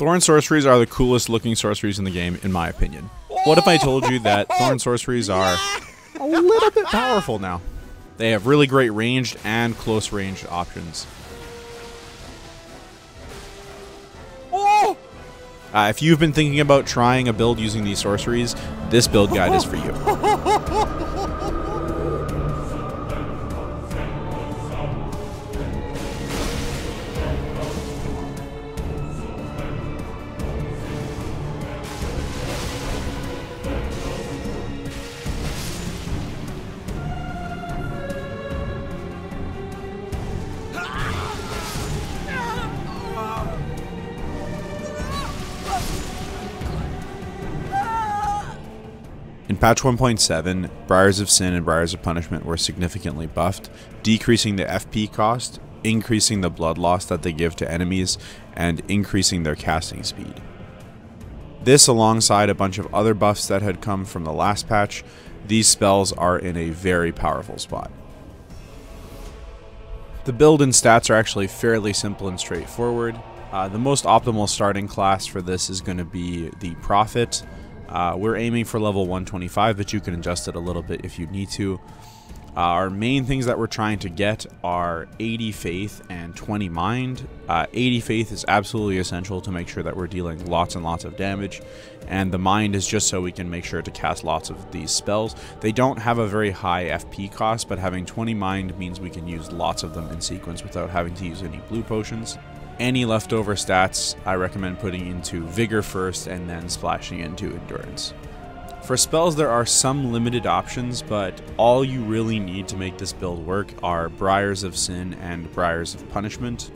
Thorn Sorceries are the coolest looking sorceries in the game, in my opinion. What if I told you that Thorn Sorceries are a little bit powerful now? They have really great ranged and close ranged options. Oh! If you've been thinking about trying a build using these sorceries, this build guide is for you. In patch 1.7, Briars of Sin and Briars of Punishment were significantly buffed, decreasing the FP cost, increasing the blood loss that they give to enemies, and increasing their casting speed. This, alongside a bunch of other buffs that had come from the last patch, these spells are in a very powerful spot. The build and stats are actually fairly simple and straightforward. The most optimal starting class for this is going to be the Prophet. We're aiming for level 125, but you can adjust it a little bit if you need to. Our main things that we're trying to get are 80 Faith and 20 Mind. 80 Faith is absolutely essential to make sure that we're dealing lots and lots of damage, and the Mind is just so we can make sure to cast lots of these spells. They don't have a very high FP cost, but having 20 Mind means we can use lots of them in sequence without having to use any blue potions. Any leftover stats I recommend putting into Vigor first and then splashing into Endurance. For spells, there are some limited options, but all you really need to make this build work are Briars of Sin and Briars of Punishment.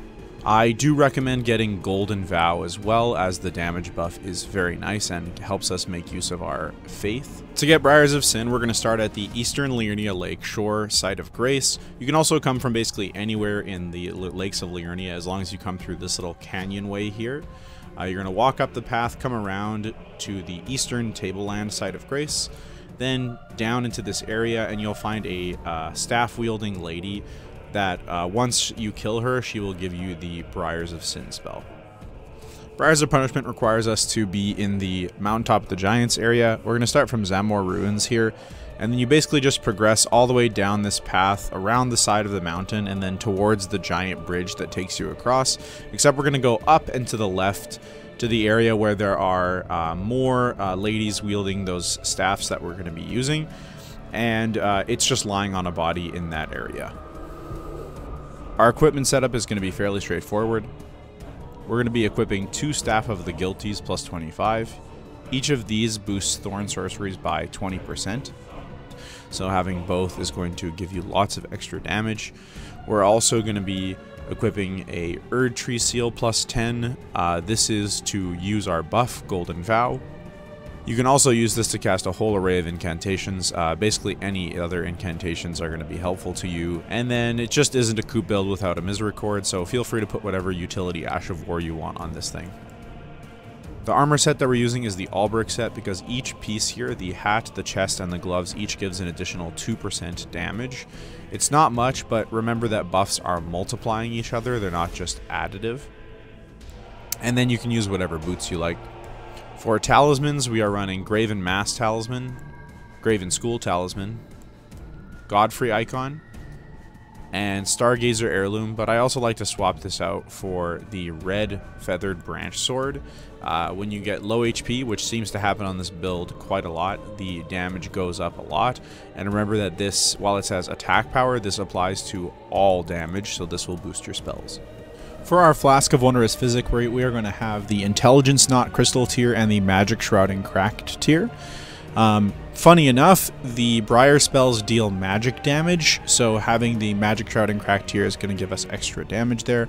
I do recommend getting Golden Vow as well, as the damage buff is very nice and helps us make use of our faith. To get Briars of Sin, we're going to start at the Eastern Liurnia Lake Shore Site of Grace. You can also come from basically anywhere in the lakes of Liurnia as long as you come through this little canyon way here. You're going to walk up the path, come around to the Eastern Tableland Site of Grace, then down into this area, and you'll find a staff-wielding lady that once you kill her, she will give you the Briars of Sin spell. Briars of Punishment requires us to be in the Mountaintop of the Giants area. We're going to start from Zamor Ruins here, and then you basically just progress all the way down this path around the side of the mountain and then towards the giant bridge that takes you across, except we're going to go up and to the left to the area where there are more ladies wielding those staffs that we're going to be using, and it's just lying on a body in that area. Our equipment setup is going to be fairly straightforward. We're going to be equipping 2 Staff of the Guilties plus 25. Each of these boosts Thorn Sorceries by 20%. So having both is going to give you lots of extra damage. We're also going to be equipping a Erd Tree Seal plus 10. This is to use our buff, Golden Vow. You can also use this to cast a whole array of incantations. Basically any other incantations are going to be helpful to you. And then it just isn't a coop build without a Misericord, so feel free to put whatever utility Ash of War you want on this thing. The armor set that we're using is the Albric set because each piece here, the hat, the chest, and the gloves, each gives an additional 2% damage. It's not much, but remember that buffs are multiplying each other, they're not just additive. And then you can use whatever boots you like. For talismans, we are running Graven Mass Talisman, Graven School Talisman, Godfrey Icon, and Stargazer Heirloom, but I also like to swap this out for the red Feathered Branch Sword. When you get low HP, which seems to happen on this build quite a lot, the damage goes up a lot. And remember that this, while it says attack power, this applies to all damage, so this will boost your spells. For our Flask of Wondrous Physic, we are going to have the Intelligence Knot Crystal tier and the Magic Shrouding Cracked tier. Funny enough, the Briar spells deal magic damage, so having the Magic Shrouding Cracked tier is going to give us extra damage there.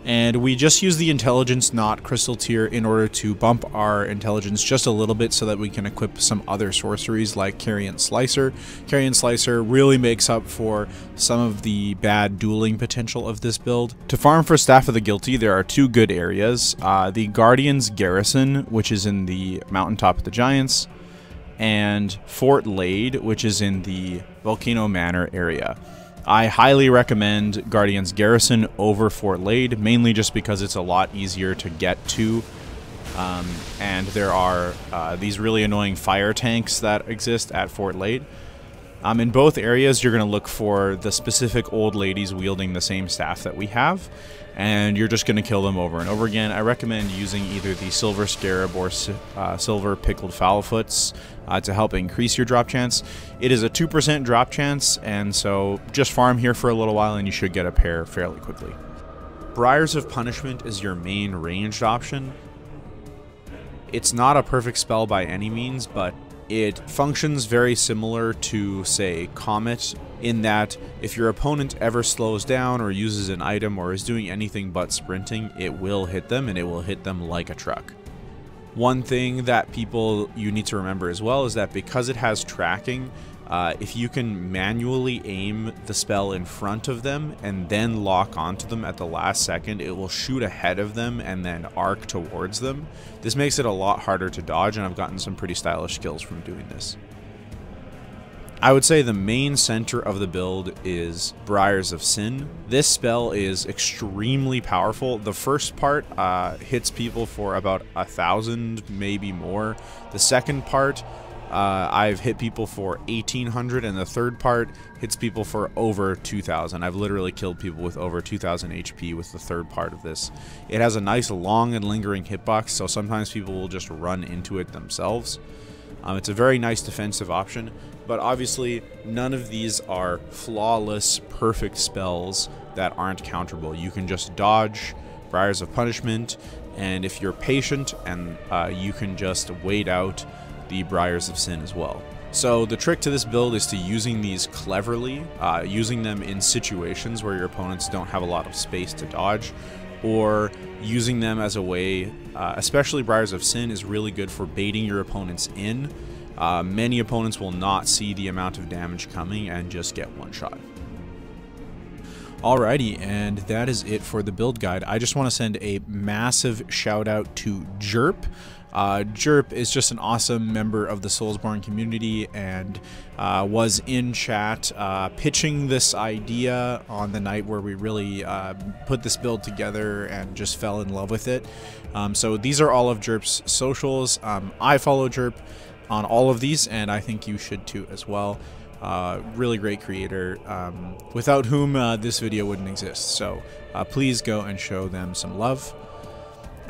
And we just use the Intelligence Knot Crystal tier in order to bump our intelligence just a little bit so that we can equip some other sorceries like Carrion Slicer. Carrion Slicer really makes up for some of the bad dueling potential of this build. To farm for Staff of the Guilty, there are 2 good areas. The Guardian's Garrison, which is in the Mountaintop of the Giants, and Fort Lade, which is in the Volcano Manor area. I highly recommend Guardian's Garrison over Fort Lade, mainly just because it's a lot easier to get to And there are these really annoying fire tanks that exist at Fort Late. In both areas, you're going to look for the specific old ladies wielding the same staff that we have, and you're just going to kill them over and over again. I recommend using either the Silver Scarab or Silver Pickled Foulfoots to help increase your drop chance. It is a 2% drop chance, and so just farm here for a little while and you should get a pair fairly quickly. Briars of Punishment is your main ranged option. It's not a perfect spell by any means, but it functions very similar to, say, Comet, in that if your opponent ever slows down or uses an item or is doing anything but sprinting, it will hit them, and it will hit them like a truck. One thing that you need to remember as well is that because it has tracking, if you can manually aim the spell in front of them and then lock onto them at the last second, it will shoot ahead of them and then arc towards them. This makes it a lot harder to dodge, and I've gotten some pretty stylish skills from doing this. I would say the main center of the build is Briars of Sin. This spell is extremely powerful. The first part hits people for about 1,000, maybe more. The second part, I've hit people for 1,800, and the third part hits people for over 2,000. I've literally killed people with over 2,000 HP with the third part of this. It has a nice long and lingering hitbox, so sometimes people will just run into it themselves. It's a very nice defensive option, but obviously none of these are flawless, perfect spells that aren't counterable. You can just dodge Briars of Punishment, and if you're patient, and you can just wait out the Briars of Sin as well. So the trick to this build is to using these cleverly, using them in situations where your opponents don't have a lot of space to dodge, or using them as a way, especially Briars of Sin is really good for baiting your opponents in. Many opponents will not see the amount of damage coming and just get one shot. Alrighty, and that is it for the build guide. I just want to send a massive shout out to Jerp. Jerp is just an awesome member of the Soulsborne community and was in chat pitching this idea on the night where we really put this build together and just fell in love with it. So these are all of Jerp's socials. I follow Jerp on all of these, and I think you should too as well. Really great creator, without whom this video wouldn't exist. So please go and show them some love.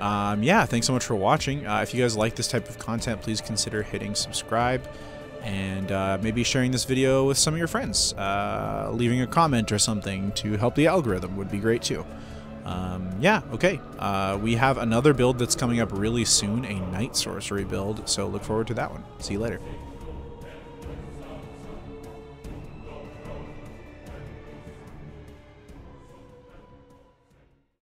Yeah, thanks so much for watching. If you guys like this type of content, please consider hitting subscribe and maybe sharing this video with some of your friends. Leaving a comment or something to help the algorithm would be great too. Yeah, okay. We have another build that's coming up really soon, a Night Sorcery build, so look forward to that one. See you later.